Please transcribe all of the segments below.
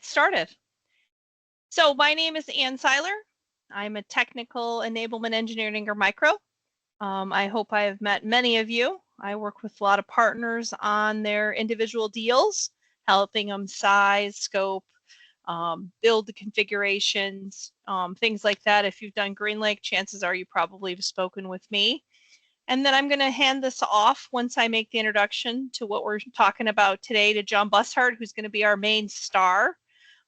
Started. So my name is Ann Seiler. I'm a technical enablement engineer at Ingram Micro. I hope I have met many of you. I work with a lot of partners on their individual deals, helping them size, scope, build the configurations, things like that. If you've done GreenLake, chances are you probably have spoken with me. And then I'm going to hand this off once I make the introduction to what we're talking about today to John Bussard, who's going to be our main star.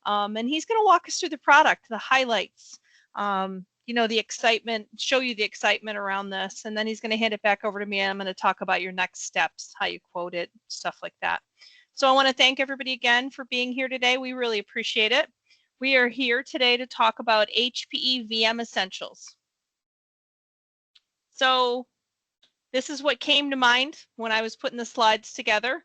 And he's going to walk us through the product, the highlights, the excitement, show you the excitement around this. And then he's going to hand it back over to me and I'm going to talk about your next steps, how you quote it, stuff like that. So I want to thank everybody again for being here today. We really appreciate it. We are here today to talk about HPE VM Essentials. So this is what came to mind when I was putting the slides together.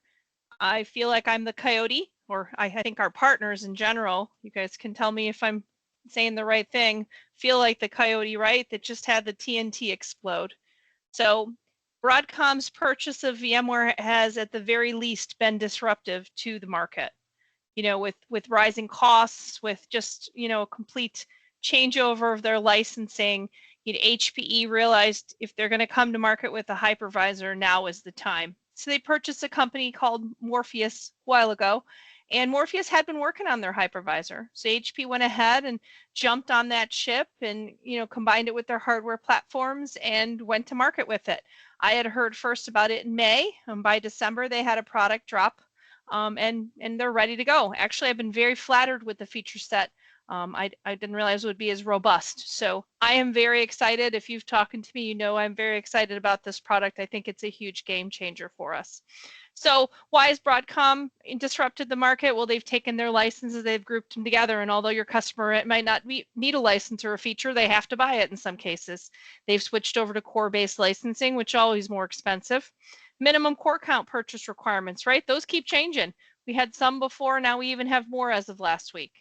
I feel like I'm the coyote, or I think our partners in general, you guys can tell me if I'm saying the right thing, feel like the coyote, right, that just had the TNT explode. So Broadcom's purchase of VMware has at the very least been disruptive to the market. With rising costs, with just, a complete changeover of their licensing, HPE realized if they're going to come to market with a hypervisor, now is the time. So they purchased a company called Morpheus a while ago, and Morpheus had been working on their hypervisor. So HP went ahead and jumped on that ship and, combined it with their hardware platforms and went to market with it. I had heard first about it in May, and by December they had a product drop, and they're ready to go. Actually, I've been very flattered with the feature set. I didn't realize it would be as robust. So I am very excited. If you've talked to me, I'm very excited about this product. I think it's a huge game changer for us. So why has Broadcom disrupted the market? Well, they've taken their licenses, they've grouped them together, and although your customer might not need a license or a feature, they have to buy it in some cases. They've switched over to core-based licensing, which is always more expensive. Minimum core count purchase requirements, right? Those keep changing. We had some before, now we even have more as of last week.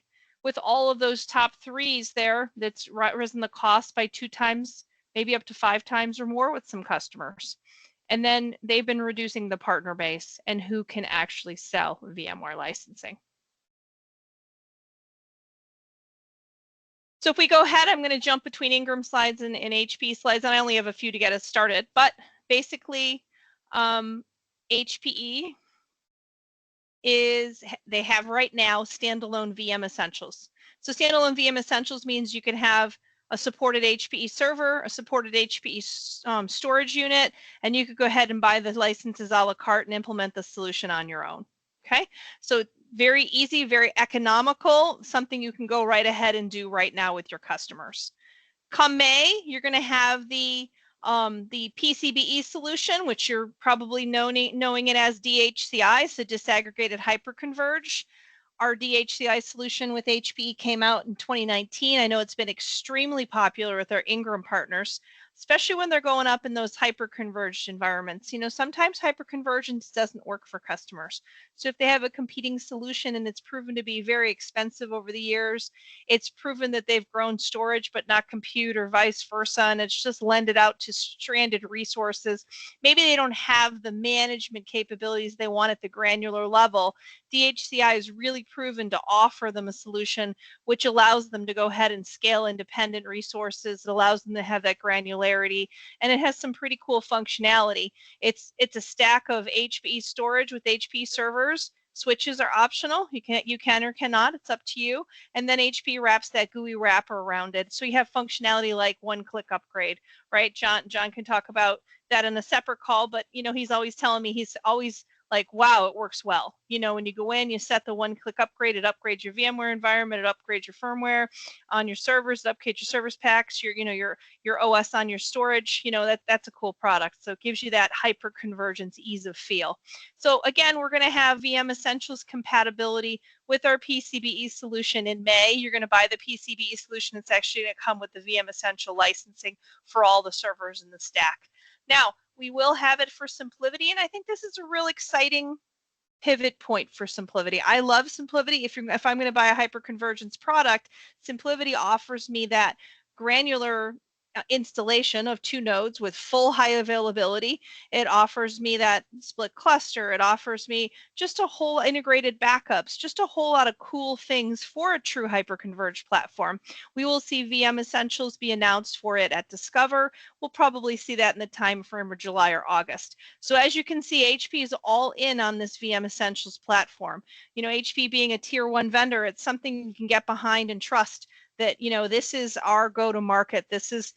With all of those top threes there, that's risen the cost by 2 times, maybe up to 5 times or more with some customers. And then they've been reducing the partner base and who can actually sell VMware licensing. So if we go ahead, I'm going to jump between Ingram slides and HPE slides, and I only have a few to get us started. But basically, HPE they have right now standalone VM Essentials. So standalone VM Essentials means you can have a supported HPE server, a supported HPE storage unit, and you could go ahead and buy the licenses a la carte and implement the solution on your own. Okay, so very easy, very economical, something you can go right ahead and do right now with your customers. Come May, you're going to have the PCBE solution, which you're probably knowing it as DHCI, so disaggregated hyperconverged. Our DHCI solution with HPE came out in 2019. I know it's been extremely popular with our Ingram partners, especially when they're going up in those hyperconverged environments. Sometimes hyperconvergence doesn't work for customers. So if they have a competing solution and it's proven to be very expensive over the years, it's proven that they've grown storage but not compute or vice versa, and it's just lended out to stranded resources. Maybe they don't have the management capabilities they want at the granular level. DHCI is really proven to offer them a solution which allows them to go ahead and scale independent resources. It allows them to have that granularity, and it has some pretty cool functionality. It's a stack of HPE storage with HPE servers. Switches are optional. You can or cannot. It's up to you. And then HPE wraps that GUI wrapper around it. So you have functionality like one-click upgrade, right? John can talk about that in a separate call, but he's always telling me he's always like, wow, it works well. When you go in, you set the one-click upgrade, it upgrades your VMware environment, it upgrades your firmware on your servers, it upgrades your service packs, your OS on your storage. That's a cool product. So it gives you that hyper-convergence ease of feel. So again, we're going to have VM Essentials compatibility with our PCBE solution in May. You're going to buy the PCBE solution. It's actually going to come with the VM Essential licensing for all the servers in the stack. Now, we will have it for SimpliVity, and I think this is a real exciting pivot point for SimpliVity. I love SimpliVity. If I'm going to buy a hyperconvergence product, SimpliVity offers me that granular installation of 2 nodes with full high availability. It offers me that split cluster. It offers me just a whole integrated backups, just a whole lot of cool things for a true hyperconverged platform. We will see VM Essentials be announced for it at Discover. We'll probably see that in the time frame of July or August. So as you can see, HP is all in on this VM Essentials platform. You know, HP being a tier 1 vendor, it's something you can get behind and trust that, you know, this is our go-to-market. This is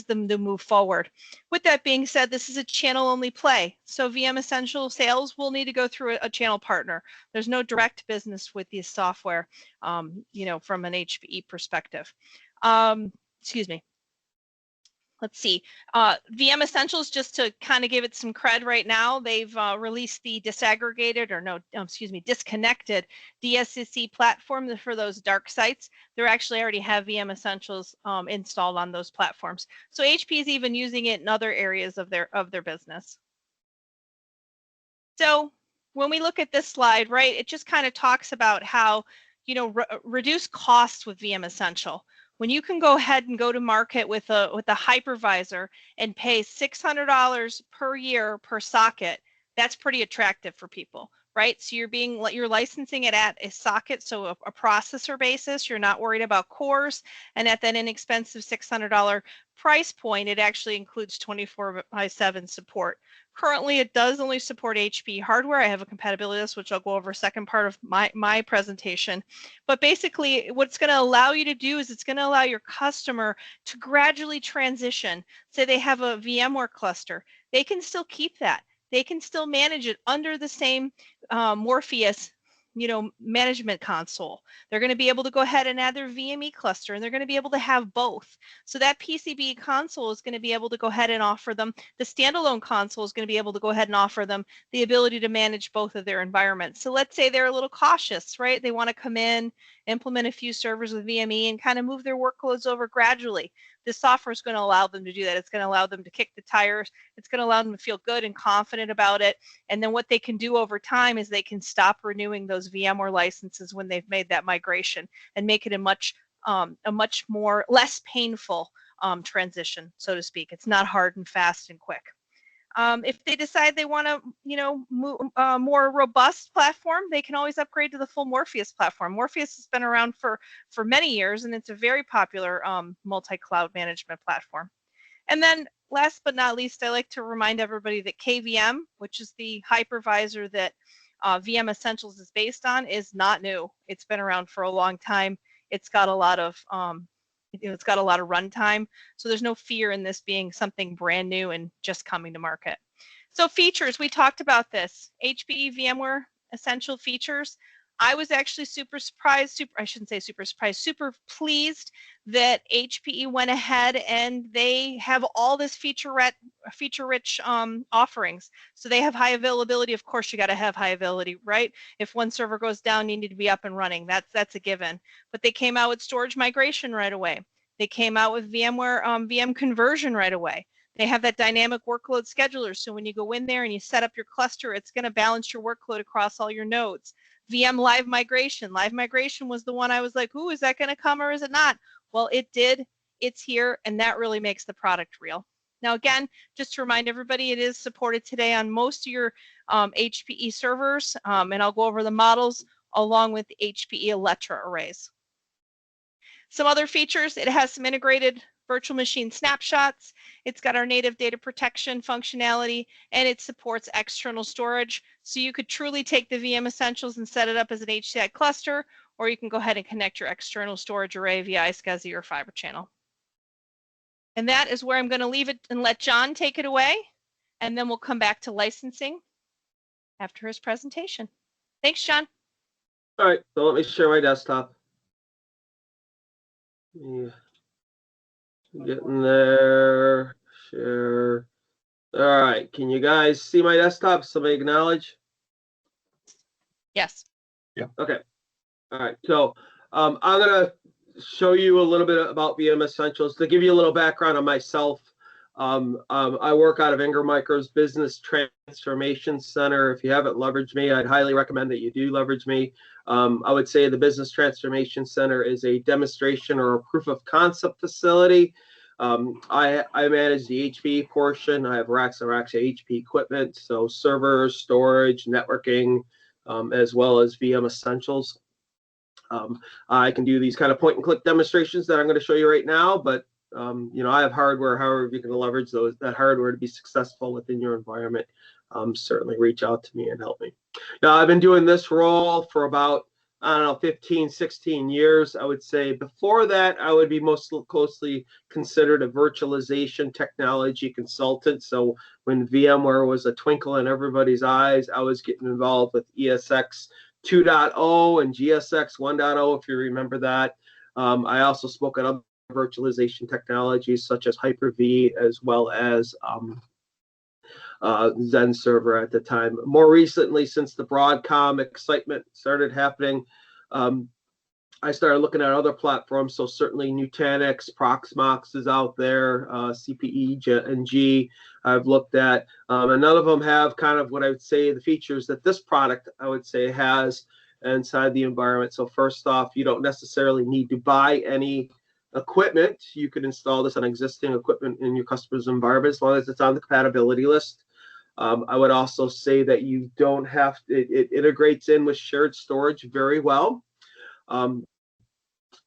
the move forward. With that being said, this is a channel-only play. So VM Essential sales will need to go through a channel partner. There's no direct business with this software, you know, from an HPE perspective. Excuse me. Let's see. VM Essentials, just to kind of give it some cred right now, they've released the disaggregated, or no, excuse me, disconnected DSCC platform for those dark sites. They actually already have VM Essentials installed on those platforms. So HP is even using it in other areas of their business. So when we look at this slide, right, it just kind of talks about how, you know, reduce costs with VM Essential. When you can go ahead and go to market with a hypervisor and pay $600 per year per socket, that's pretty attractive for people, right? So you're licensing it at a socket, so a processor basis. You're not worried about cores, and at that inexpensive $600 price point, it actually includes 24/7 support. Currently, it does only support HPE hardware. I have a compatibility list, which I'll go over second part of my presentation. But basically, what it's going to allow you to do is it's going to allow your customer to gradually transition. Say they have a VMware cluster. They can still keep that. They can still manage it under the same Morpheus, you know, management console. They're going to be able to go ahead and add their VME cluster, and they're going to be able to have both. So that PCB console is going to be able to go ahead and offer them, the standalone console is going to be able to go ahead and offer them the ability to manage both of their environments. So let's say they're a little cautious, right? They want to come in, implement a few servers with VME, and kind of move their workloads over gradually. This software is going to allow them to do that. It's going to allow them to kick the tires. It's going to allow them to feel good and confident about it. And then what they can do over time is they can stop renewing those VMware licenses when they've made that migration and make it a much more less painful transition, so to speak. It's not hard and fast and quick. If they decide they want to, you know, more robust platform, they can always upgrade to the full Morpheus platform. Morpheus has been around for many years, and it's a very popular multi-cloud management platform. And then last but not least, I like to remind everybody that KVM, which is the hypervisor that VM Essentials is based on, is not new. It's been around for a long time. It's got a lot of it's got a lot of runtime, so there's no fear in this being something brand new and just coming to market. So features, we talked about this. HPE VMware Essential features. I was actually super pleased that HPE went ahead and they have all this feature-rich offerings. So they have high availability. Of course, you got to have high availability, right? If one server goes down, you need to be up and running. That's a given. But they came out with storage migration right away. They came out with VMware VM conversion right away. They have that dynamic workload scheduler. So when you go in there and you set up your cluster, it's going to balance your workload across all your nodes. VM live migration. Live migration was the one I was like, ooh, is that going to come or is it not? Well, it did. It's here, and that really makes the product real. Now, again, just to remind everybody, it is supported today on most of your HPE servers, and I'll go over the models along with the HPE Alletra arrays. Some other features, it has some integrated virtual machine snapshots. It's got our native data protection functionality, and it supports external storage. So you could truly take the VM Essentials and set it up as an HCI cluster, or you can go ahead and connect your external storage array via iSCSI or Fiber Channel. And that is where I'm going to leave it and let John take it away, and then we'll come back to licensing after his presentation. Thanks, John. All right, so let me share my desktop. Yeah. Getting there. Share. All right, can you guys see my desktop? Somebody acknowledge? Yes. Yeah. Okay. All right, so I'm going to show you a little bit about VM Essentials. To give you a little background on myself, I work out of Ingram Micro's Business Transformation Center. If you haven't leveraged me, I'd highly recommend that you do leverage me. I would say the Business Transformation Center is a demonstration or a proof of concept facility I manage the HPE portion. I have racks and racks of HPE equipment, so servers, storage, networking, as well as VM Essentials. I can do these kind of point and click demonstrations that I'm going to show you right now, but I have hardware. However, you can leverage that hardware to be successful within your environment, certainly reach out to me and help me. Now, I've been doing this role for about, I don't know, 15, 16 years. I would say before that, I would be most closely considered a virtualization technology consultant. So when VMware was a twinkle in everybody's eyes, I was getting involved with ESX 2.0 and GSX 1.0, if you remember that. I also spoke at other virtualization technologies such as Hyper-V, as well as Zen Server at the time. More recently, since the Broadcom excitement started happening, I started looking at other platforms. So certainly Nutanix, Proxmox is out there, CPE and G I've looked at, and none of them have kind of what I would say the features that this product I would say has inside the environment. So first off, you don't necessarily need to buy any equipment. You can install this on existing equipment in your customer's environment as long as it's on the compatibility list. I would also say that you don't have to, it integrates in with shared storage very well.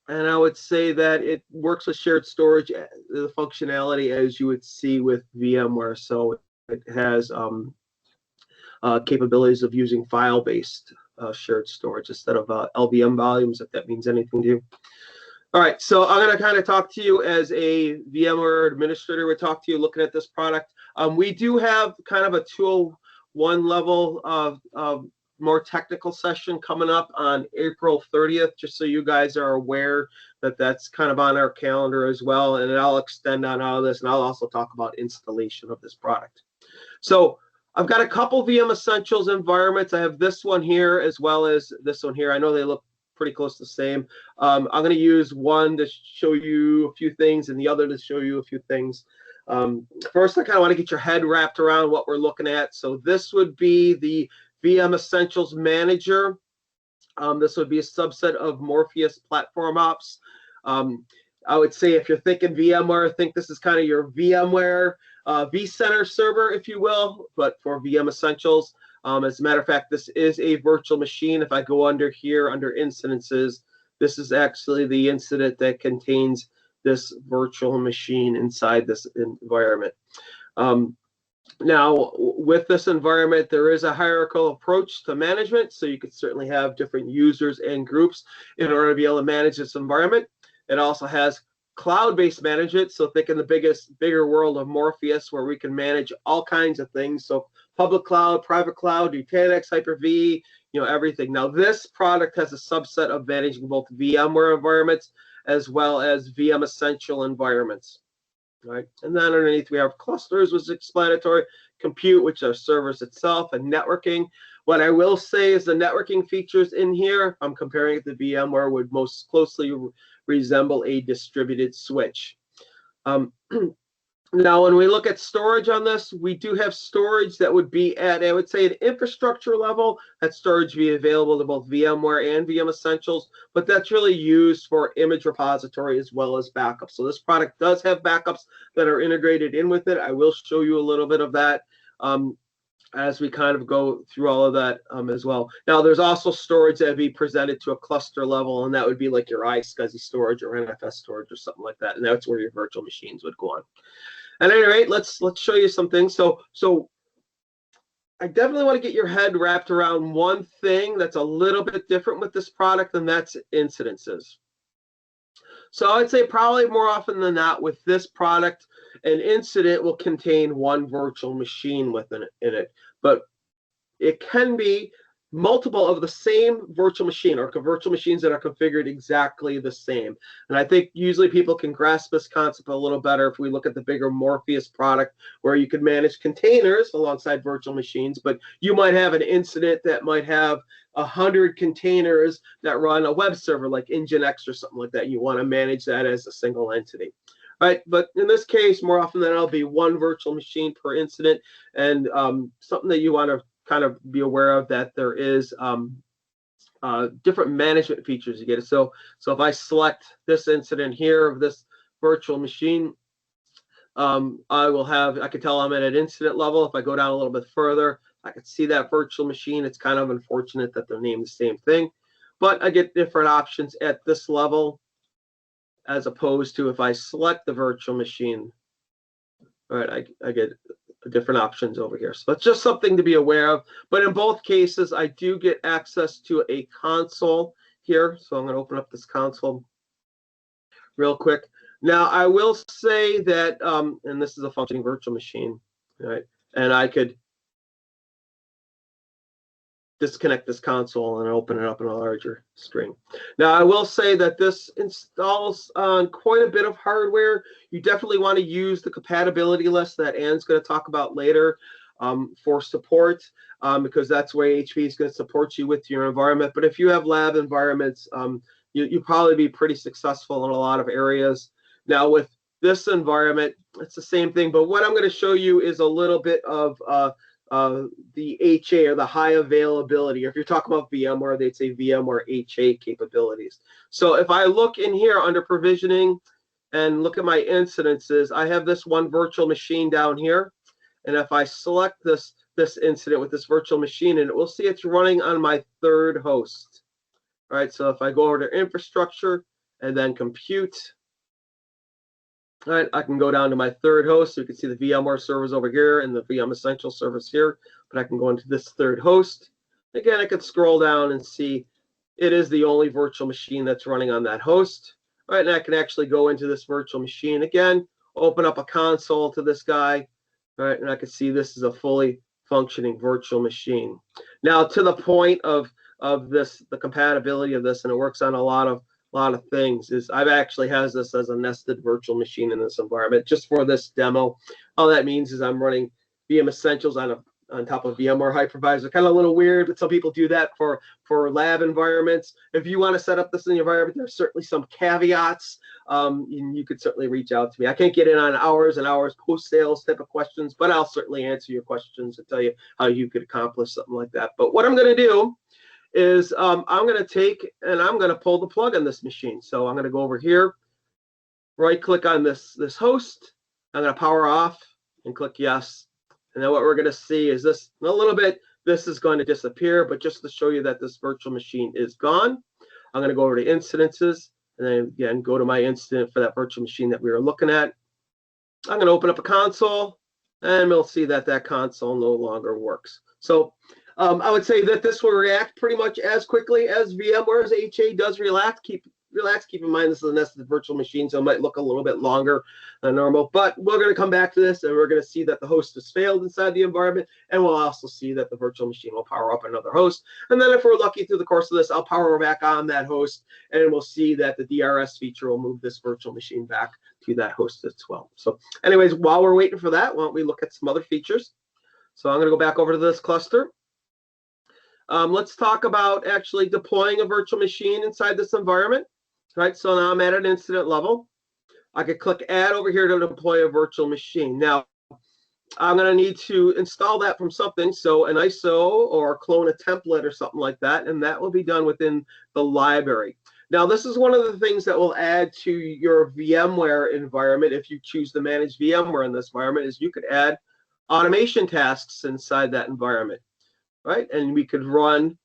And I would say that it works with shared storage, the functionality as you would see with VMware. So it has capabilities of using file-based shared storage instead of LVM volumes, if that means anything to you. All right, so I'm going to kind of talk to you as a VMware administrator. We talk to you looking at this product. We do have kind of a 201 level of more technical session coming up on April 30th, just so you guys are aware that that's kind of on our calendar as well. And I'll extend on all of this, and I'll also talk about installation of this product. So I've got a couple VM Essentials environments. I have this one here as well as this one here. I know they look pretty close to the same. I'm going to use one to show you a few things and the other to show you a few things. First, I kind of want to get your head wrapped around what we're looking at. So this would be the VM Essentials Manager. This would be a subset of Morpheus Platform Ops. I would say if you're thinking VMware, think this is kind of your VMware vCenter server, if you will, but for VM Essentials. As a matter of fact, this is a virtual machine. If I go under here, under incidences, this is actually the incident that contains this virtual machine inside this environment. Now, with this environment, there is a hierarchical approach to management, so you could certainly have different users and groups in order to be able to manage this environment. It also has cloud-based management, so think in the bigger world of Morpheus, where we can manage all kinds of things. So public cloud, private cloud, Nutanix, Hyper-V, everything. Now, this product has a subset of managing both VMware environments as well as VM Essential environments. Right, and then underneath we have clusters, which is explanatory, compute, which are servers itself, and networking. What I will say is the networking features in here, I'm comparing it to VMware, would most closely resemble a distributed switch. Now, when we look at storage on this, we do have storage that would be at, I would say, an infrastructure level. That storage be available to both VMware and VM Essentials, but that's really used for image repository as well as backups. So this product does have backups that are integrated in with it. I will show you a little bit of that as we kind of go through all of that as well. Now, there's also storage that would be presented to a cluster level, and that would be like your iSCSI storage or NFS storage or something like that, and that's where your virtual machines would go on. At any rate, let's show you some things. So I definitely want to get your head wrapped around one thing that's a little bit different with this product, and that's incidences. So I'd say probably more often than not with this product, an incident will contain one virtual machine within it, but it can be multiple of the same virtual machine or virtual machines that are configured exactly the same. And I think usually people can grasp this concept a little better if we look at the bigger Morpheus product, where you could manage containers alongside virtual machines, but you might have an incident that might have 100 containers that run a web server like Nginx or something like that. You want to manage that as a single entity. Right, but in this case, more often than not, it'll be one virtual machine per incident, and something that you want to kind of be aware of, that there is different management features you get. So if I select this incident here of this virtual machine, I can tell I'm at an incident level. If I go down a little bit further, I can see that virtual machine. It's kind of unfortunate that they're named the same thing, but I get different options at this level as opposed to if I select the virtual machine. All right, I get different options over here. So it's just something to be aware of. But in both cases, I do get access to a console here. So I'm going to open up this console real quick. Now, I will say that, and this is a functioning virtual machine, right? And I could disconnect this console and open it up in a larger screen. Now, I will say that this installs on quite a bit of hardware. You definitely want to use the compatibility list that Ann's going to talk about later for support, because that's where HPE is going to support you with your environment. But if you have lab environments, you'll probably be pretty successful in a lot of areas. Now, with this environment, it's the same thing. But what I'm going to show you is a little bit of the HA, or the high availability. Or if you're talking about VMware, they'd say VMware HA capabilities. So if I look in here under provisioning and look at my incidences, I have this one virtual machine down here. And if I select this incident with this virtual machine, and we'll see it's running on my third host. All right, so if I go over to infrastructure and then compute, all right, I can go down to my third host. So you can see the VMware servers over here and the VM Essential servers here, but I can go into this third host. Again, I could scroll down and see it is the only virtual machine that's running on that host. All right, and I can actually go into this virtual machine again, open up a console to this guy. All right, and I can see this is a fully functioning virtual machine. Now, to the point of this, the compatibility of this, and it works on a lot of things, is I've actually has this as a nested virtual machine in this environment just for this demo. All that means is I'm running VM Essentials on top of VMware hypervisor. Kind of a little weird, but some people do that for lab environments. If you want to set up this in the environment, there's certainly some caveats. You could certainly reach out to me. I can't get in on hours and hours post-sales type of questions, but I'll certainly answer your questions and tell you how you could accomplish something like that. But what I'm going to do is I'm going to take and I'm going to pull the plug on this machine. So I'm going to go over here, right click on this host. I'm going to power off and click yes. And then what we're going to see is this in a little bit, this is going to disappear, but just to show you that this virtual machine is gone, I'm going to go over to incidences and then again, go to my incident for that virtual machine that we were looking at. I'm going to open up a console and we'll see that that console no longer works. So I would say that this will react pretty much as quickly as VMware's HA does relax. Keep in mind this is a nested virtual machine, so it might look a little bit longer than normal. But we're going to come back to this, and we're going to see that the host has failed inside the environment, and we'll also see that the virtual machine will power up another host. And then if we're lucky through the course of this, I'll power back on that host, and we'll see that the DRS feature will move this virtual machine back to that host as well. So anyways, while we're waiting for that, why don't we look at some other features? So I'm going to go back over to this cluster. Let's talk about actually deploying a virtual machine inside this environment. Right, so now I'm at an incident level. I could click add over here to deploy a virtual machine. Now, I'm going to need to install that from something, so an ISO or clone a template or something like that, and that will be done within the library. Now, this is one of the things that will add to your VMware environment if you choose to manage VMware in this environment, is you could add automation tasks inside that environment, right? And we could run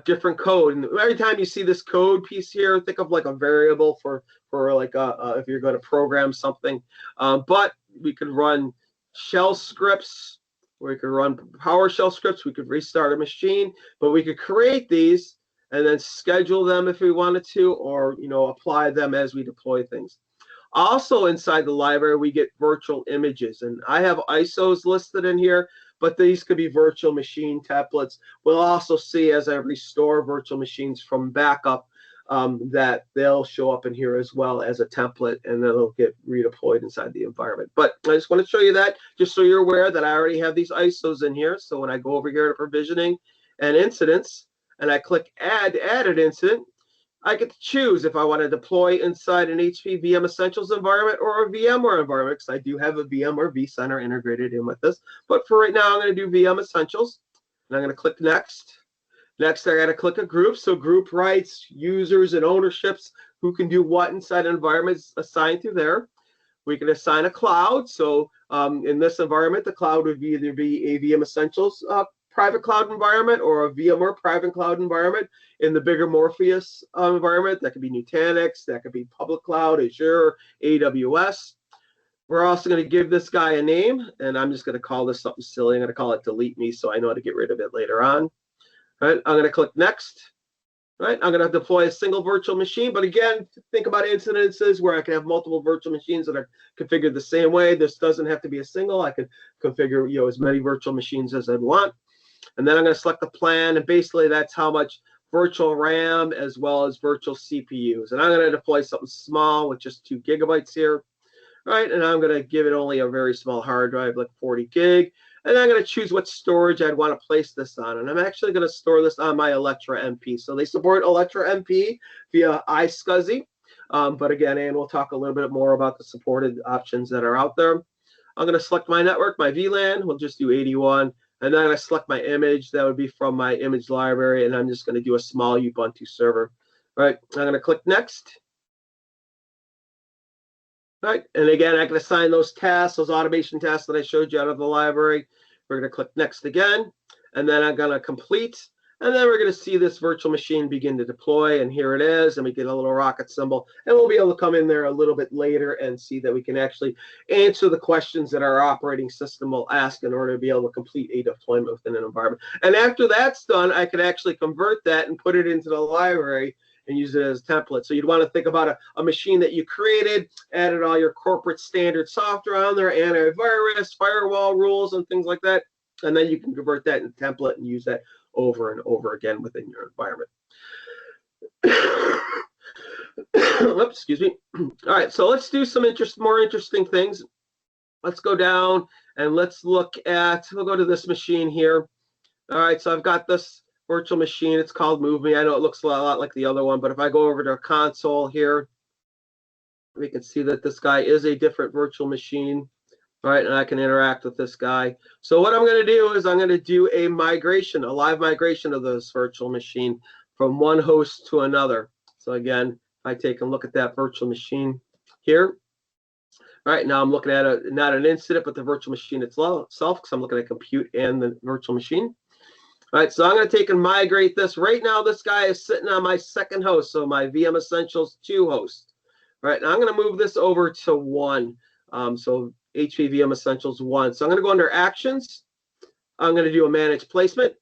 different code, and every time you see this code piece here, think of like a variable for like if you're going to program something. But we could run shell scripts, we could run PowerShell scripts, we could restart a machine, but we could create these and then schedule them if we wanted to, or apply them as we deploy things. Also inside the library, we get virtual images, and I have ISOs listed in here, but these could be virtual machine templates. We'll also see as I restore virtual machines from backup that they'll show up in here as well as a template, and then they'll get redeployed inside the environment. But I just want to show you that, just so you're aware that I already have these ISOs in here. So when I go over here to provisioning and incidents, and I click add an incident, I get to choose if I want to deploy inside an HPE VM Essentials environment or a VMware environment, because I do have a VMware vCenter integrated in with this. But for right now, I'm going to do VM Essentials, and I'm going to click Next. Next, I got to click a group. So group rights, users, and ownerships, who can do what inside environments assigned to there. We can assign a cloud. So in this environment, the cloud would either be a VM Essentials private cloud environment or a VMware private cloud environment. In the bigger Morpheus environment, that could be Nutanix, that could be public cloud, Azure, AWS. We're also going to give this guy a name, and I'm just going to call this something silly. I'm going to call it delete me so I know how to get rid of it later on. All right, I'm going to click next. Right, I'm going to deploy a single virtual machine, but again, think about incidences where I can have multiple virtual machines that are configured the same way. This doesn't have to be a single. I can configure, as many virtual machines as I want. And then I'm going to select the plan, and basically that's how much virtual RAM as well as virtual CPUs. And I'm going to deploy something small with just 2 GB here. Right, and I'm going to give it only a very small hard drive, like 40 gig. And I'm going to choose what storage I'd want to place this on. And I'm actually going to store this on my Electra MP. So they support Electra MP via iSCSI. But again, and we'll talk a little bit more about the supported options that are out there. I'm going to select my network, my VLAN. We'll just do 81. And then I'm going to select my image. That would be from my image library. And I'm just going to do a small Ubuntu server. All right, I'm going to click next. Right, and again, I can assign those tasks, those automation tasks that I showed you out of the library. We're going to click next again, and then I'm going to complete, and then we're going to see this virtual machine begin to deploy, and here it is, and we get a little rocket symbol, and we'll be able to come in there a little bit later and see that we can actually answer the questions that our operating system will ask in order to be able to complete a deployment within an environment. And after that's done, I could actually convert that and put it into the library and use it as a template. So you'd want to think about a machine that you created, added all your corporate standard software on there, antivirus, firewall rules, and things like that. And then you can convert that into template and use that over and over again within your environment. Oops, excuse me. All right, so let's do some more interesting things. Let's go down and let's look at, we'll go to this machine here. All right, so I've got this virtual machine. It's called Move Me. I know it looks a lot like the other one, but if I go over to a console here, we can see that this guy is a different virtual machine, right? And I can interact with this guy. So what I'm going to do is I'm going to do a migration, a live migration of this virtual machine from one host to another. So again, if I take a look at that virtual machine here, right now I'm looking at not an incident, but the virtual machine itself, because I'm looking at compute and the virtual machine. All right, so I'm going to take and migrate this. Right now, this guy is sitting on my second host, so my VM Essentials 2 host. All right, now I'm going to move this over to 1, so HPE VM Essentials 1. So I'm going to go under Actions. I'm going to do a Manage Placement,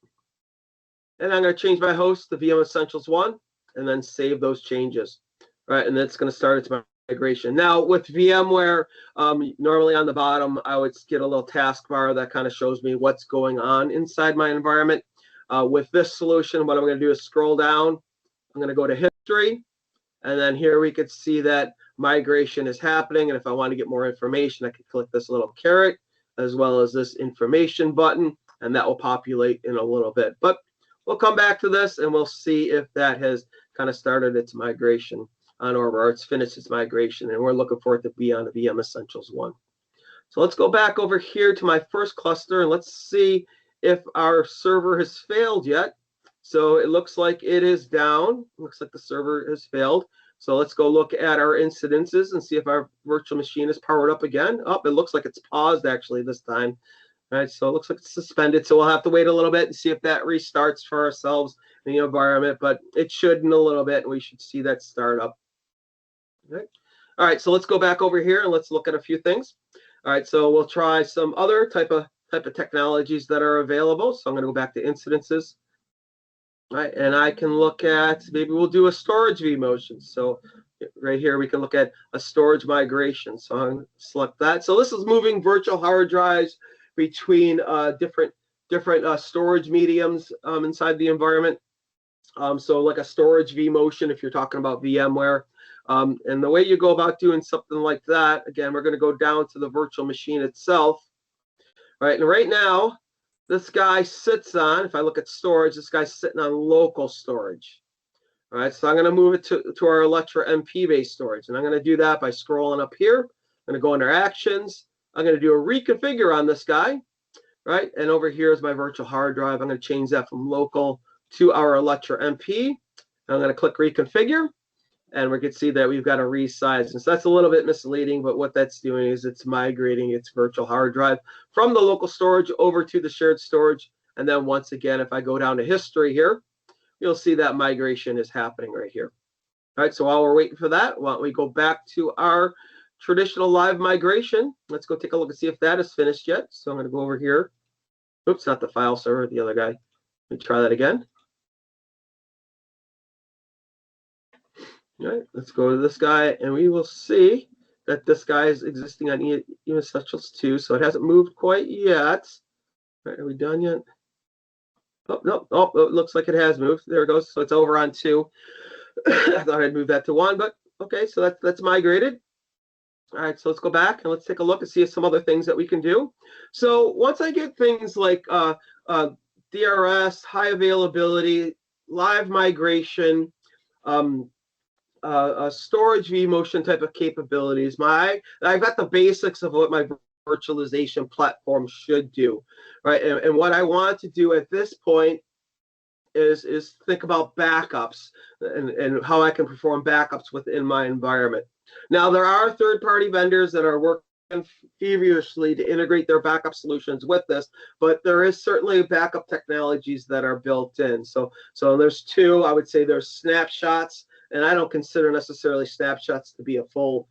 and I'm going to change my host to VM Essentials 1, and then save those changes. All right, and that's going to start its migration. Now, with VMware, normally on the bottom, I would get a little taskbar that kind of shows me what's going on inside my environment. With this solution, what I'm going to do is scroll down. I'm going to go to History, and then here we could see that migration is happening. And if I want to get more information, I can click this little caret as well as this information button, and that will populate in a little bit. But we'll come back to this, and we'll see if that has kind of started its migration on or it's finished its migration, and we're looking for it to be on the VM Essentials 1. So let's go back over here to my first cluster, and let's see if our server has failed yet. So it looks like it is down. Looks like the server has failed. So let's go look at our incidences and see if our virtual machine is powered up again. Oh, it looks like it's paused actually this time. All right, so it looks like it's suspended. So we'll have to wait a little bit and see if that restarts for ourselves in the environment, but it should in a little bit, and we should see that start up. All right, so let's go back over here and let's look at a few things. All right, so we'll try some other type of technologies that are available. So I'm going to go back to incidences. All right, and I can look at, maybe we'll do a storage vMotion. So right here, we can look at a storage migration. So I'm going to select that. So this is moving virtual hard drives between different storage mediums inside the environment. So like a storage vMotion, if you're talking about VMware. And the way you go about doing something like that, again, we're going to go down to the virtual machine itself. Right, and right now, this guy sits on, if I look at storage, this guy's sitting on local storage. All right, so I'm going to move it to our Electra MP-based storage. And I'm going to do that by scrolling up here. I'm going to go under Actions. I'm going to do a reconfigure on this guy. Right, and over here is my virtual hard drive. I'm going to change that from local to our Electra MP. I'm going to click Reconfigure. and we can see that we've got to resize. And so that's a little bit misleading, but what that's doing is it's migrating its virtual hard drive from the local storage over to the shared storage. And then once again, if I go down to history here, you'll see that migration is happening right here. All right, so while we're waiting for that, why don't we go back to our traditional live migration. Let's go take a look and see if that is finished yet. So I'm going to go over here. Oops, not the file server, the other guy. Let me try that again. All right, let's go to this guy, and we will see that this guy is existing on EM Essentials 2, so it hasn't moved quite yet. All right, are we done yet? Oh, no. Oh, it looks like it has moved. There it goes. So it's over on 2. I thought I'd move that to 1, but okay, so that's migrated. All right, so let's go back and let's take a look and see some other things that we can do. So once I get things like DRS, high availability, live migration, storage vMotion type of capabilities, I've got the basics of what my virtualization platform should do, right? And what I want to do at this point is think about backups and how I can perform backups within my environment. Now, there are third-party vendors that are working feverishly to integrate their backup solutions with this, but there is certainly backup technologies that are built in. So there's 2. I would say there's snapshots, and I don't consider necessarily snapshots to be a full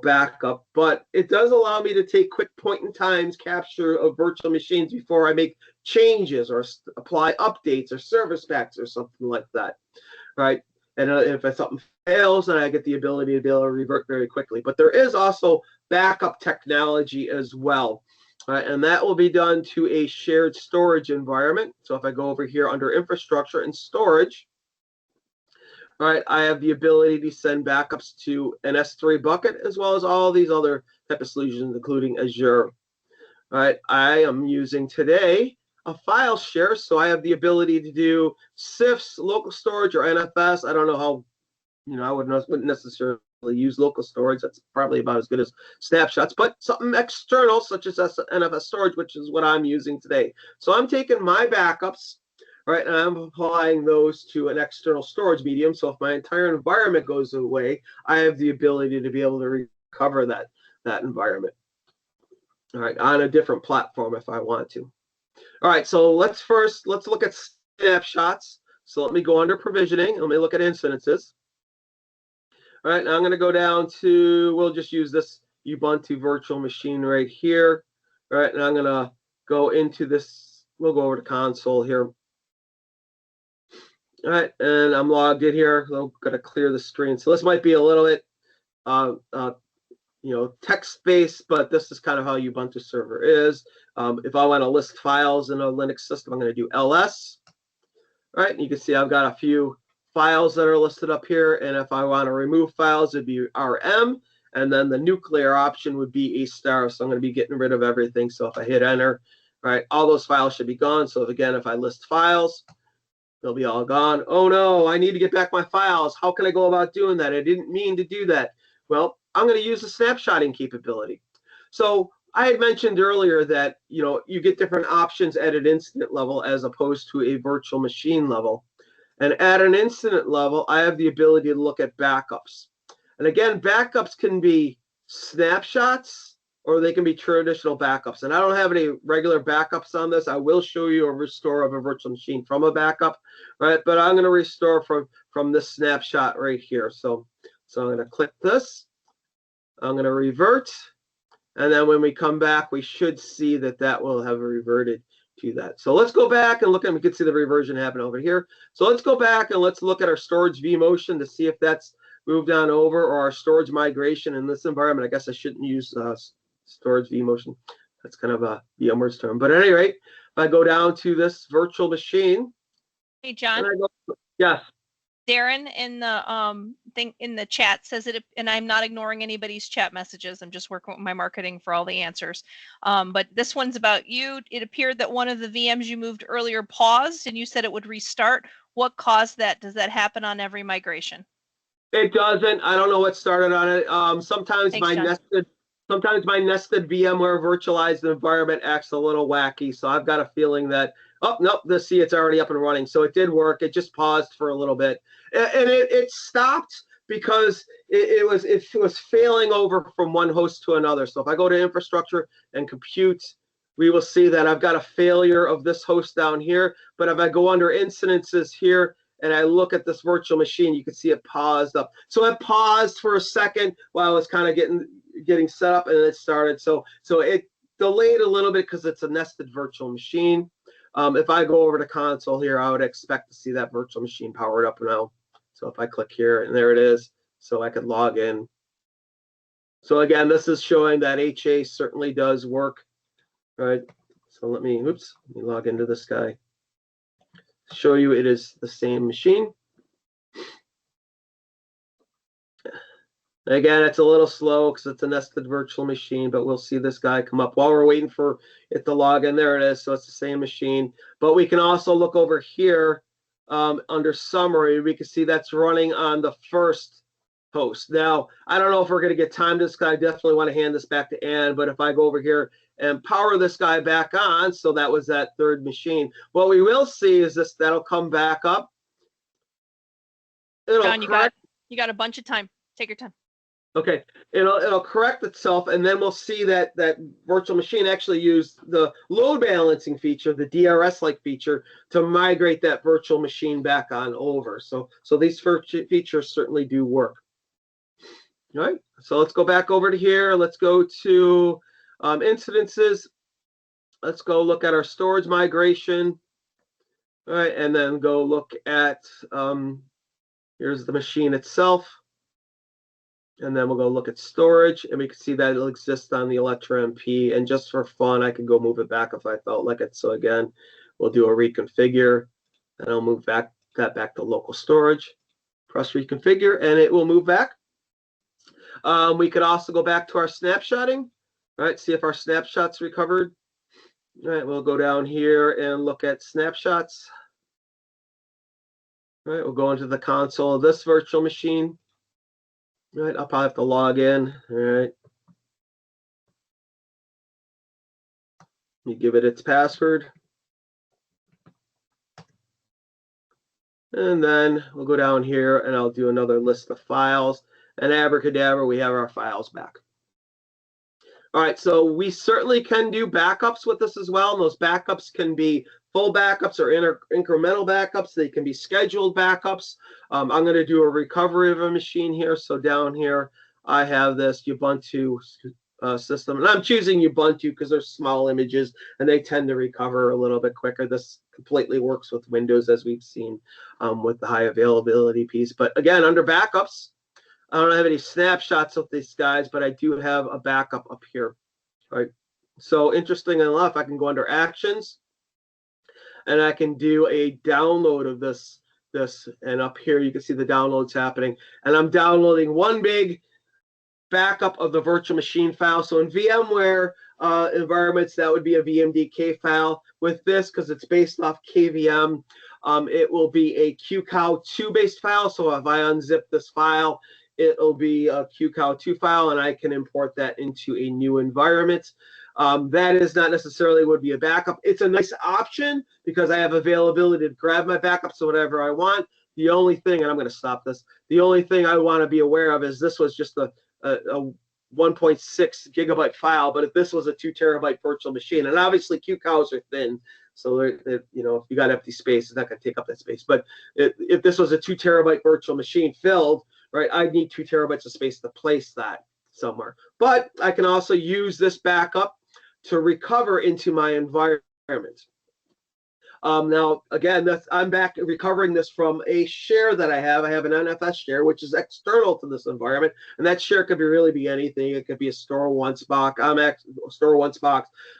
backup, but it does allow me to take quick point-in-time capture of virtual machines before I make changes or apply updates or service packs or something like that, right? And if something fails, then I get the ability to be able to revert very quickly. But there is also backup technology as well, right? And that will be done to a shared storage environment. So if I go over here under infrastructure and storage, all right, I have the ability to send backups to an S3 bucket as well as all these other type of solutions, including Azure. All right, I am using today a file share, so I have the ability to do CIFS, local storage, or NFS. I don't know how, I wouldn't necessarily use local storage. That's probably about as good as snapshots, but something external such as NFS storage, which is what I'm using today. So I'm taking my backups, right, and I'm applying those to an external storage medium. So if my entire environment goes away, I have the ability to be able to recover that environment, all right, on a different platform if I want to. All right, so let's look at snapshots. So let me go under provisioning. Let me look at incidences. All right, now I'm going to go down to, we'll just use this Ubuntu virtual machine right here. All right, and I'm going to go into this. We'll go over to console here. All right, and I'm logged in here. I'm going to clear the screen. So this might be a little bit, text-based, but this is kind of how Ubuntu server is. If I want to list files in a Linux system, I'm going to do ls. All right, and you can see I've got a few files that are listed up here, and if I want to remove files, it'd be rm, and then the nuclear option would be a star. So I'm going to be getting rid of everything. So if I hit enter, right, all those files should be gone. So if I list files, they'll be all gone. Oh no, I need to get back my files. How can I go about doing that? I didn't mean to do that. Well, I'm going to use the snapshotting capability. So I had mentioned earlier that you get different options at an incident level as opposed to a virtual machine level. And at an incident level, I have the ability to look at backups. And again, backups can be snapshots or they can be traditional backups. And I don't have any regular backups on this. I will show you a restore of a virtual machine from a backup, right? But I'm going to restore from this snapshot right here. So I'm going to click this. I'm going to revert. And then when we come back, we should see that will have reverted to that. So let's go back and look, and we can see the reversion happen over here. So let's go back and let's look at our storage vMotion to see if that's moved on over, or our storage migration in this environment. I guess I shouldn't use storage vMotion. That's kind of a VMware's term. But at any rate, if I go down to this virtual machine. Hey, John. Yes. Darren in the thing in the chat says it, and I'm not ignoring anybody's chat messages. I'm just working with my marketing for all the answers. But this one's about you. It appeared that one of the VMs you moved earlier paused, and you said it would restart. What caused that? Does that happen on every migration? It doesn't. I don't know what started on it. Sometimes my nested VMware virtualized environment acts a little wacky. So I've got a feeling that, oh, nope, it's already up and running. So it did work. It just paused for a little bit. And it stopped because it was failing over from one host to another. So if I go to infrastructure and compute, we will see that I've got a failure of this host down here. But if I go under incidences here and I look at this virtual machine, you can see it paused up. So it paused for a second while I was kind of getting set up, and then it started. So it delayed a little bit because it's a nested virtual machine. If I go over to console here, I would expect to see that virtual machine powered up now. So if I click here, and there it is, so I could log in. So again, this is showing that HA certainly does work. All right, so let me log into this guy. Show you it is the same machine. Again, it's a little slow because it's a nested virtual machine, but we'll see this guy come up while we're waiting for it to log in. There it is. So it's the same machine. But we can also look over here under summary. We can see that's running on the first host. Now, I don't know if we're going to get time to this guy. I definitely want to hand this back to Ann. But if I go over here and power this guy back on, so that was that third machine. What we will see is this, that'll come back up. John, you got a bunch of time. Take your time. Okay, it'll correct itself, and then we'll see that virtual machine actually used the load balancing feature, the DRS-like feature, to migrate that virtual machine back on over. So these features certainly do work. All right, so let's go back over to here. Let's go to incidences. Let's go look at our storage migration. All right, and then go look at, here's the machine itself. And then we'll go look at storage, and we can see that it'll exist on the Electra MP. And just for fun, I can go move it back if I felt like it. So again, we'll do a reconfigure, and I'll move that back to local storage. Press reconfigure, and it will move back. We could also go back to our snapshotting, right? See if our snapshots recovered. All right, we'll go down here and look at snapshots. All right, we'll go into the console of this virtual machine. All right, I'll probably have to log in. All right. You give it its password. And then we'll go down here and I'll do another list of files. And abracadabra, we have our files back. All right, so we certainly can do backups with this as well. And those backups can be full backups or incremental backups. They can be scheduled backups. I'm going to do a recovery of a machine here. So down here, I have this Ubuntu system. And I'm choosing Ubuntu because they're small images and they tend to recover a little bit quicker. This completely works with Windows, as we've seen with the high availability piece. But again, under backups, I don't have any snapshots of these guys, but I do have a backup up here. All right. So interesting enough, I can go under actions and I can do a download of this. And up here, you can see the downloads happening. And I'm downloading one big backup of the virtual machine file. So in VMware environments, that would be a VMDK file. With this, because it's based off KVM, it will be a QCOW2 based file. So if I unzip this file, it'll be a QCOW2 file, and I can import that into a new environment. That is not necessarily would be a backup. It's a nice option because I have availability to grab my backups to whatever I want. The only thing, and I'm going to stop this, the only thing I want to be aware of is this was just a 1.6 gigabyte file, but if this was a 2 terabyte virtual machine, and obviously QCOWs are thin, so if you got empty space, it's not going to take up that space. But if this was a 2 terabyte virtual machine filled, right, I'd need 2 terabytes of space to place that somewhere. But I can also use this backup to recover into my environment. Now, again, I'm back recovering this from a share that I have. I have an NFS share, which is external to this environment, and that share could really be anything. It could be a store once box.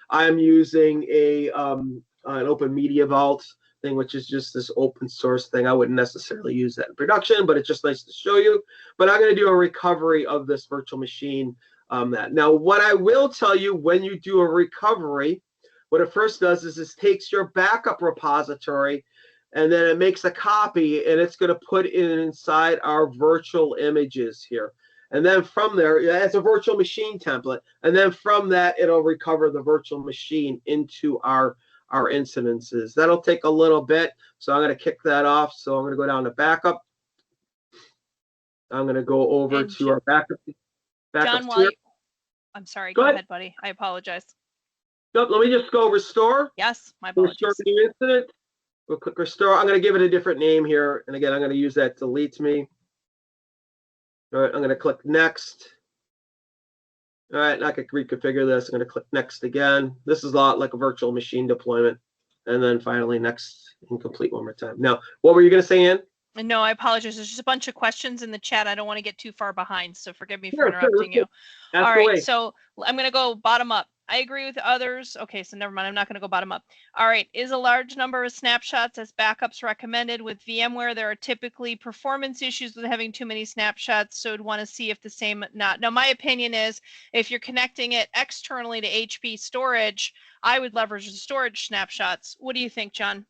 I'm using an Open Media Vault thing, which is just this open source thing. I wouldn't necessarily use that in production, but it's just nice to show you. But I'm going to do a recovery of this virtual machine. Now, what I will tell you when you do a recovery, what it first does is it takes your backup repository and then it makes a copy and it's going to put it inside our virtual images here. And then from there, it's a virtual machine template. And then from that, it'll recover the virtual machine into our incidences. That'll take a little bit. So I'm going to kick that off. So I'm going to go down to backup. I'm going to go over And to our backups John, here. I'm sorry, Go go ahead. ahead, buddy. I apologize. Nope, let me just go restore. Yes, my Restore apologies. new incident. We'll click restore. I'm going to give it a different name here. And again, I'm going to use that delete me. All right, I'm going to click next. All right, and I can reconfigure this. I'm going to click next again. This is a lot like a virtual machine deployment. And then finally next and complete one more time. Now, what were you going to say, Ann? No, I apologize. There's just a bunch of questions in the chat. I don't want to get too far behind, so forgive me for Sure, interrupting you. That's All the right, way. so I'm going to go bottom up. I agree with others. Okay, so never mind. I'm not going to go bottom up. All right, is a large number of snapshots as backups recommended? With VMware, there are typically performance issues with having too many snapshots, so I'd want to see if the same not. Now, my opinion is if you're connecting it externally to HP storage, I would leverage the storage snapshots. What do you think, John?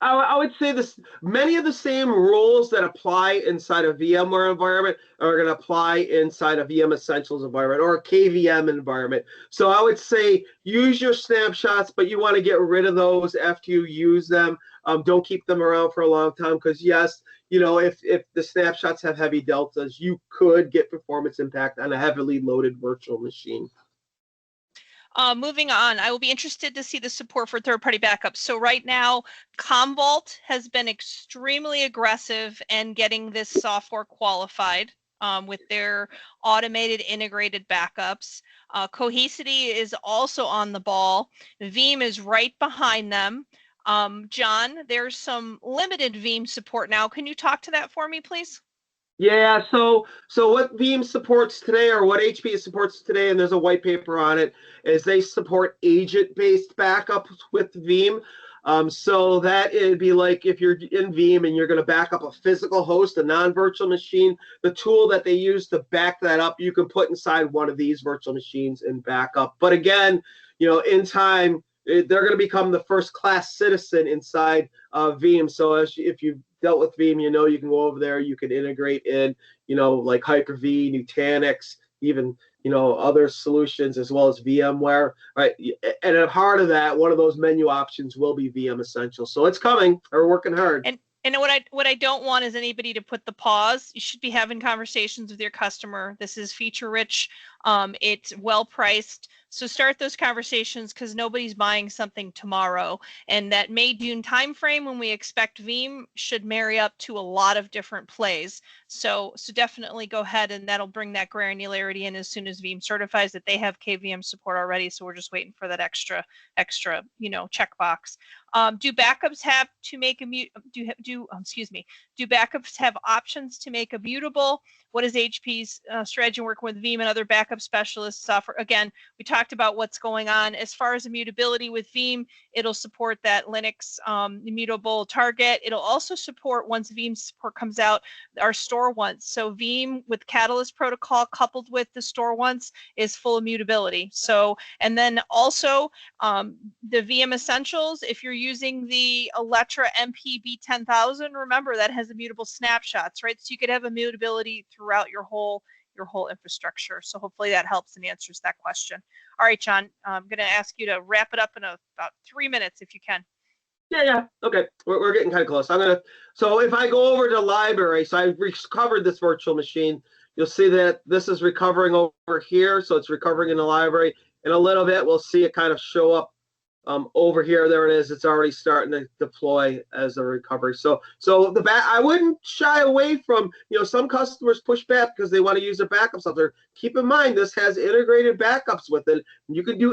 I would say this. Many of the same rules that apply inside a VMware environment are going to apply inside a VM Essentials environment or a KVM environment. So I would say use your snapshots, but you want to get rid of those after you use them. Don't keep them around for a long time because yes, you know, if the snapshots have heavy deltas, you could get performance impact on a heavily loaded virtual machine. Moving on, I will be interested to see the support for third-party backups. So right now, Commvault has been extremely aggressive in getting this software qualified with their automated integrated backups. Cohesity is also on the ball. Veeam is right behind them. John, there's some limited Veeam support now. Can you talk to that for me, please? Yeah, so what Veeam supports today, or what HPE supports today, and there's a white paper on it, is they support agent-based backups with Veeam. So that it'd be like if you're in Veeam and you're going to back up a physical host, a non-virtual machine, the tool that they use to back that up, you can put inside one of these virtual machines and back up. But again, you know, in time, they're going to become the first-class citizen inside Veeam. So if you've dealt with Veeam, you know you can go over there, you can integrate in, you know, like Hyper-V, Nutanix, even, you know, other solutions as well as VMware, right? And at the heart of that, one of those menu options will be VM Essentials. So it's coming. We're working hard. And what I don't want is anybody to put the pause. You should be having conversations with your customer. This is feature rich. It's well priced. So start those conversations because nobody's buying something tomorrow. And that May-June timeframe when we expect Veeam should marry up to a lot of different plays. So definitely go ahead and that'll bring that granularity in as soon as Veeam certifies that they have KVM support already. So we're just waiting for that extra, you know, checkbox. Do backups have to make a do backups have options to make immutable? What is HP's strategy working with Veeam and other backup specialist software? Again, we talked about what's going on. As far as immutability with Veeam, it'll support that Linux immutable target. It'll also support, once Veeam support comes out, our store once. So Veeam with Catalyst protocol coupled with the store once is full immutability. So, and then also the VM Essentials, if you're using the Alletra MPB 10,000, remember that has immutable snapshots, right? So you could have immutability throughout your whole infrastructure. So hopefully that helps and answers that question. All right, John, I'm going to ask you to wrap it up in about 3 minutes if you can. Yeah. Okay, we're getting kind of close. So if I go over to library, so I've recovered this virtual machine. You'll see that this is recovering over here. So it's recovering in the library. In a little bit, we'll see it kind of show up over here. There it is. It's already starting to deploy as a recovery. So I wouldn't shy away from, you know, some customers push back because they want to use their backup software. Keep in mind this has integrated backups with it. You can do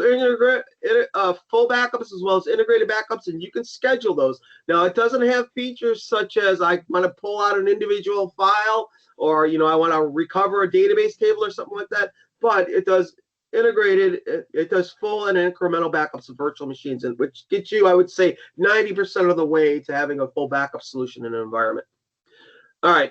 full backups as well as integrated backups, and you can schedule those. Now it doesn't have features such as I want to pull out an individual file, or, you know, I want to recover a database table or something like that. But it does integrated, it does full and incremental backups of virtual machines, and which gets you, I would say, 90% of the way to having a full backup solution in an environment. All right,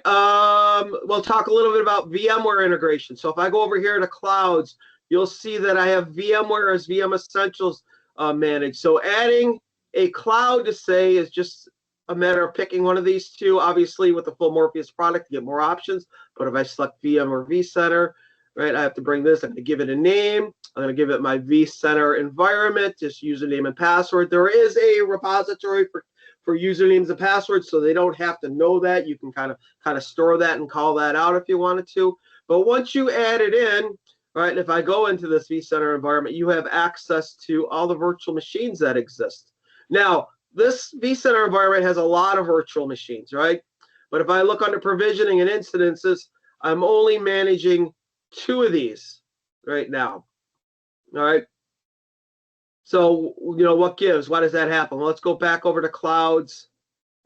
we'll talk a little bit about VMware integration. So if I go over here to clouds, you'll see that I have VMware as VM Essentials managed. So adding a cloud to say is just a matter of picking one of these two. Obviously, with the full Morpheus product, you get more options. But if I select VM or vCenter, right, I have to bring this. I'm going to give it a name. I'm going to give it my vCenter environment, just username and password. There is a repository for usernames and passwords, so they don't have to know that. You can kind of store that and call that out if you wanted to. But once you add it in, right, if I go into this vCenter environment, you have access to all the virtual machines that exist. Now, this vCenter environment has a lot of virtual machines, right? But if I look under provisioning and incidences, I'm only managing 2 of these right now. All right. So, what gives? Why does that happen? Well, let's go back over to clouds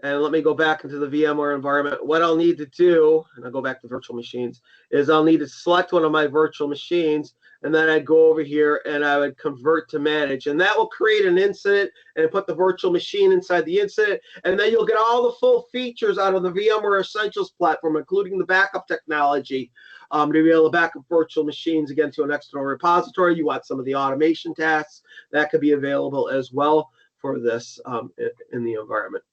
and let me go back into the VMware environment. What I'll need to do, and I'll go back to virtual machines, is I'll need to select one of my virtual machines, and then I'd go over here and I would convert to manage. And that will create an incident and put the virtual machine inside the incident. And then you'll get all the full features out of the VMware Essentials platform, including the backup technology, to be able to back up virtual machines again to an external repository. You want some of the automation tasks that could be available as well for this in the environment.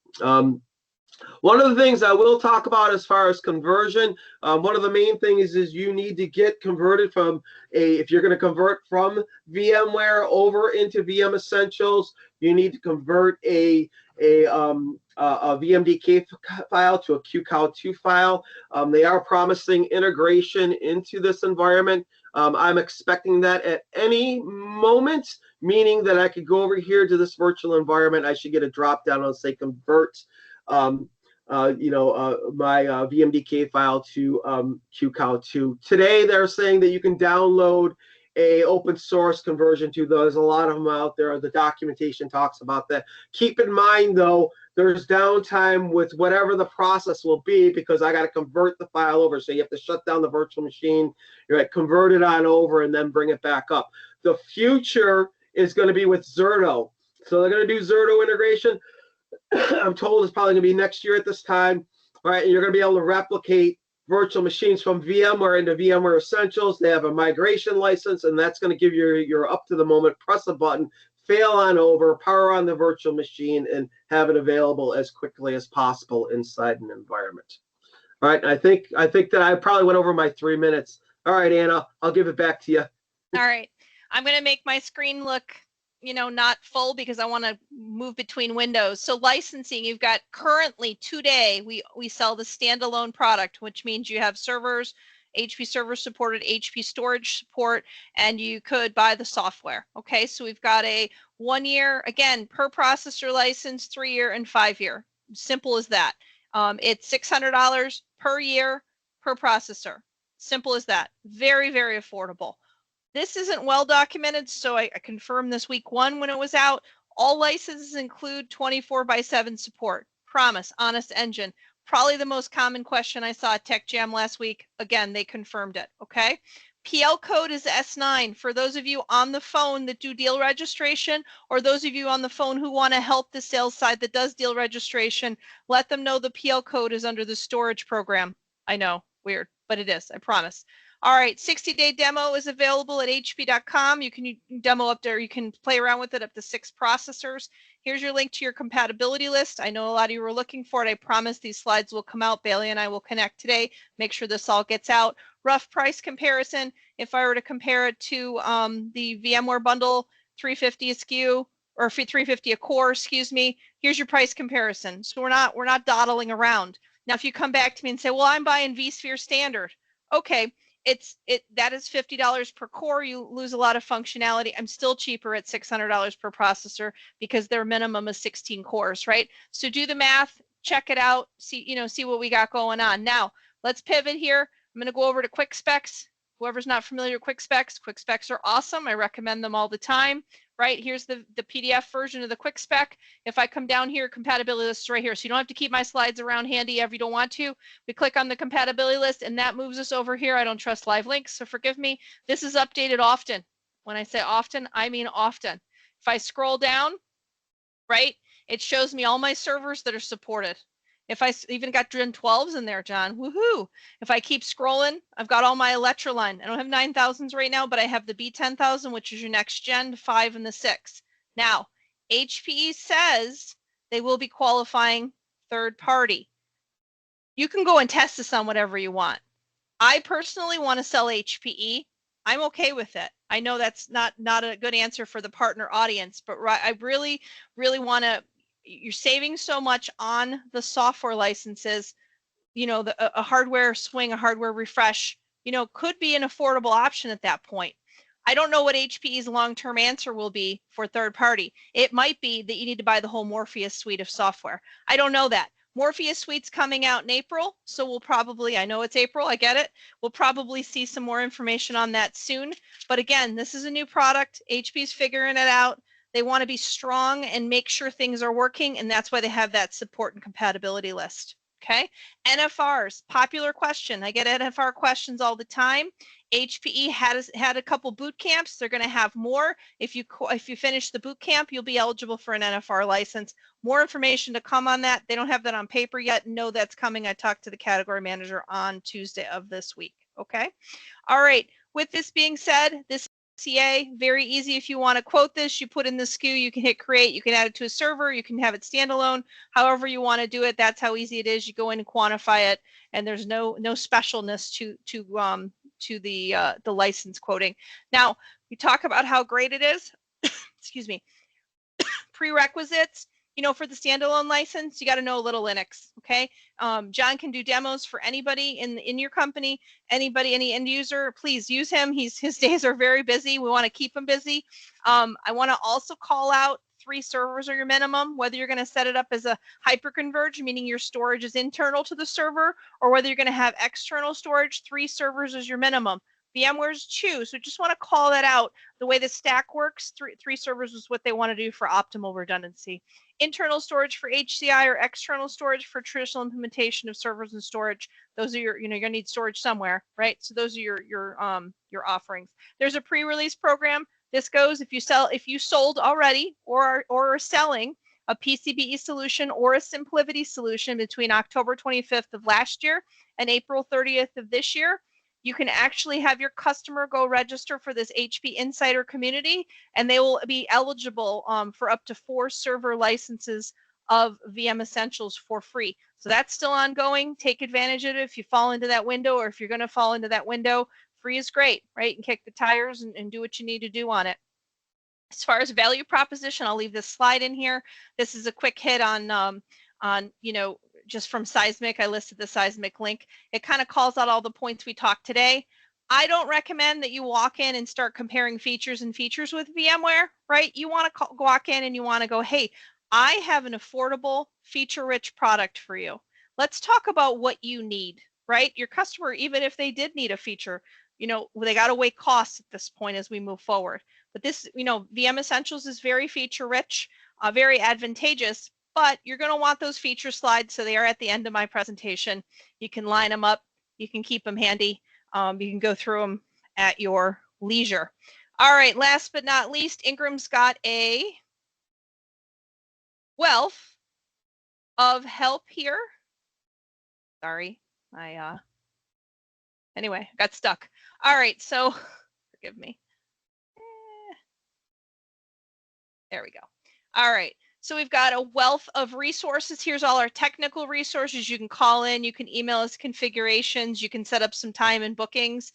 One of the things I will talk about as far as conversion, one of the main things is you need to get converted from if you're going to convert from VMware over into VM Essentials, you need to convert a VMDK file to a QCOW2 file. They are promising integration into this environment. I'm expecting that at any moment, meaning that I could go over here to this virtual environment. I should get a drop down and say convert my VMDK file to QCOW2. Today, they're saying that you can download a open source conversion to those. A lot of them out there. The documentation talks about that. Keep in mind, though, there's downtime with whatever the process will be because I got to convert the file over. So you have to shut down the virtual machine, convert it on over, and then bring it back up. The future is going to be with Zerto. So they're going to do Zerto integration. I'm told it's probably going to be next year at this time, right? And you're going to be able to replicate virtual machines from VMware into VMware Essentials. They have a migration license, and that's going to give you your up to the moment, press a button, fail on over, power on the virtual machine, and have it available as quickly as possible inside an environment. All right, I think that I probably went over my 3 minutes. All right, Anna, I'll give it back to you. All right, I'm going to make my screen look not full because I want to move between windows. So licensing, you've got currently today, we sell the standalone product, which means you have servers, HP server supported, HP storage support, and you could buy the software. Okay, so we've got a 1 year, again, per processor license, 3 year and 5 year. Simple as that. It's $600 per year per processor. Simple as that. Very, very affordable. This isn't well documented, so I confirmed this week 1 when it was out. All licenses include 24/7 support. Promise, honest engine. Probably the most common question I saw at Tech Jam last week. Again, they confirmed it, okay? PL code is S9. For those of you on the phone that do deal registration, or those of you on the phone who want to help the sales side that does deal registration, let them know the PL code is under the storage program. I know, weird, but it is, I promise. All right, 60-day demo is available at hp.com. You can demo up there. You can play around with it up to 6 processors. Here's your link to your compatibility list. I know a lot of you were looking for it. I promise these slides will come out. Bailey and I will connect today. Make sure this all gets out. Rough price comparison. If I were to compare it to the VMware bundle 350 a SKU, or 350 a core, excuse me, here's your price comparison. So we're not dawdling around. Now, if you come back to me and say, well, I'm buying vSphere standard. Okay. That is $50 per core. You lose a lot of functionality. I'm still cheaper at $600 per processor because their minimum is 16 cores, right? So do the math, check it out, see what we got going on. Now, let's pivot here. I'm going to go over to quick specs. Whoever's not familiar with quick specs are awesome. I recommend them all the time, right? Here's the PDF version of the quick spec. If I come down here, compatibility list is right here. So you don't have to keep my slides around handy if you don't want to. We click on the compatibility list and that moves us over here. I don't trust live links, so forgive me. This is updated often. When I say often, I mean often. If I scroll down, right, it shows me all my servers that are supported. If I even got Gen 12s in there, John, woohoo. If I keep scrolling, I've got all my Electroline. I don't have 9000s right now, but I have the B10000, which is your next gen, 5 and the 6. Now, HPE says they will be qualifying third party. You can go and test this on whatever you want. I personally want to sell HPE. I'm okay with it. I know that's not a good answer for the partner audience, but I really want to you're saving so much on the software licenses. You know, a hardware swing, a hardware refresh, you know, could be an affordable option at that point. I don't know what HPE's long-term answer will be for third party. It might be that you need to buy the whole Morpheus suite of software. I don't know that. Morpheus suite's coming out in April, so we'll probably, I know it's April, I get it. We'll probably see some more information on that soon. But again, this is a new product. HPE's figuring it out. They want to be strong and make sure things are working, and that's why they have that support and compatibility list. Okay, NFRs, popular question. I get NFR questions all the time. HPE had a couple boot camps. They're going to have more. If you finish the boot camp, you'll be eligible for an NFR license. More information to come on that. They don't have that on paper yet. No, that's coming. I talked to the category manager on Tuesday of this week. Okay. All right. With this being said, this CA, very easy. If you want to quote this, you put in the SKU, you can hit create, you can add it to a server, you can have it standalone, however you want to do it. That's how easy it is. You go in and quantify it, and there's no specialness to the license quoting. Now, we talk about how great it is. Excuse me. Prerequisites. You know, for the standalone license, you got to know a little Linux, okay? John can do demos for anybody in your company, any end user. Please use him. His days are very busy. We want to keep him busy. I want to also call out 3 servers are your minimum, whether you're going to set it up as a hyperconverged, meaning your storage is internal to the server, or whether you're going to have external storage. 3 servers is your minimum. VMware's 2, so just want to call that out. The way the stack works, 3 servers is what they want to do for optimal redundancy. Internal storage for HCI or external storage for traditional implementation of servers and storage. Those are your, you know, you're gonna need storage somewhere, right? So those are your offerings. There's a pre-release program. This goes if you sold already or are selling a PCBE solution or a SimpliVity solution between October 25th of last year and April 30th of this year. You can actually have your customer go register for this HP Insider community, and they will be eligible for up to 4 server licenses of VM Essentials for free. So that's still ongoing. Take advantage of it if you fall into that window, or if you're going to fall into that window. Free is great, right? You can kick the tires and do what you need to do on it. As far as value proposition, I'll leave this slide in here. This is a quick hit on you know, just from Seismic. I listed the Seismic link. It kind of calls out all the points we talked today. I don't recommend that you walk in and start comparing features with VMware, right? You want to walk in and you want to go, hey, I have an affordable, feature-rich product for you. Let's talk about what you need, right? Your customer, even if they did need a feature, you know, they got to weigh costs at this point as we move forward. But this, you know, VM Essentials is very feature-rich, very advantageous, but you're going to want those feature slides, so they are at the end of my presentation. You can line them up. You can keep them handy. You can go through them at your leisure. All right, last but not least, Ingram's got a wealth of help here. Sorry, anyway, got stuck. All right, so forgive me. There we go. All right. So we've got a wealth of resources. Here's all our technical resources. You can call in, you can email us configurations, you can set up some time and bookings.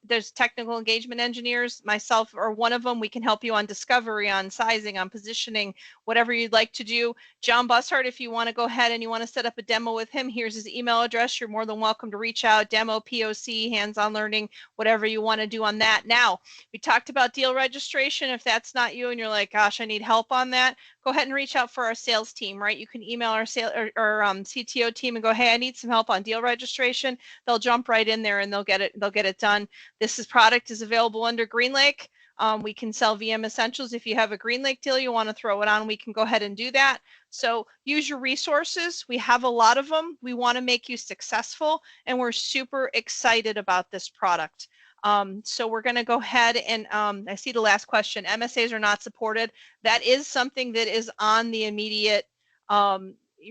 There's technical engagement engineers, myself or one of them. We can help you on discovery, on sizing, on positioning, whatever you'd like to do. John Bussard, if you want to go ahead and you want to set up a demo with him, here's his email address. You're more than welcome to reach out. Demo, POC, hands-on learning, whatever you want to do on that. Now, we talked about deal registration. If that's not you and you're like, gosh, I need help on that, go ahead and reach out for our sales team, right? You can email our CTO team and go, hey, I need some help on deal registration. They'll jump right in there and they'll get it done. This product is available under GreenLake. We can sell VM Essentials. If you have a GreenLake deal you want to throw it on, we can go ahead and do that. So use your resources. We have a lot of them. We want to make you successful, and we're super excited about this product. So we're going to go ahead and I see the last question. MSAs are not supported. That is something that is on the immediate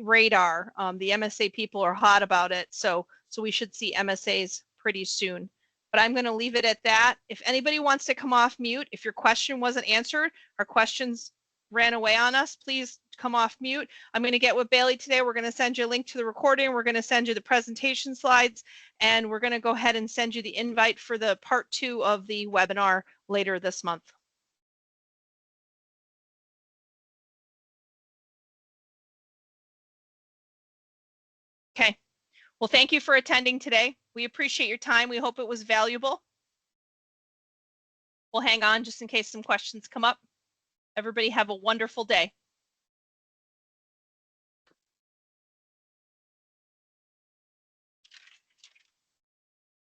radar. The MSA people are hot about it. So we should see MSAs pretty soon. But I'm going to leave it at that. If anybody wants to come off mute, if your question wasn't answered, our questions ran away on us, please come off mute. I'm going to get with Bailey today. We're going to send you a link to the recording. We're going to send you the presentation slides, and we're going to go ahead and send you the invite for the part 2 of the webinar later this month. Okay. Well, thank you for attending today. We appreciate your time. We hope it was valuable. We'll hang on just in case some questions come up. Everybody have a wonderful day.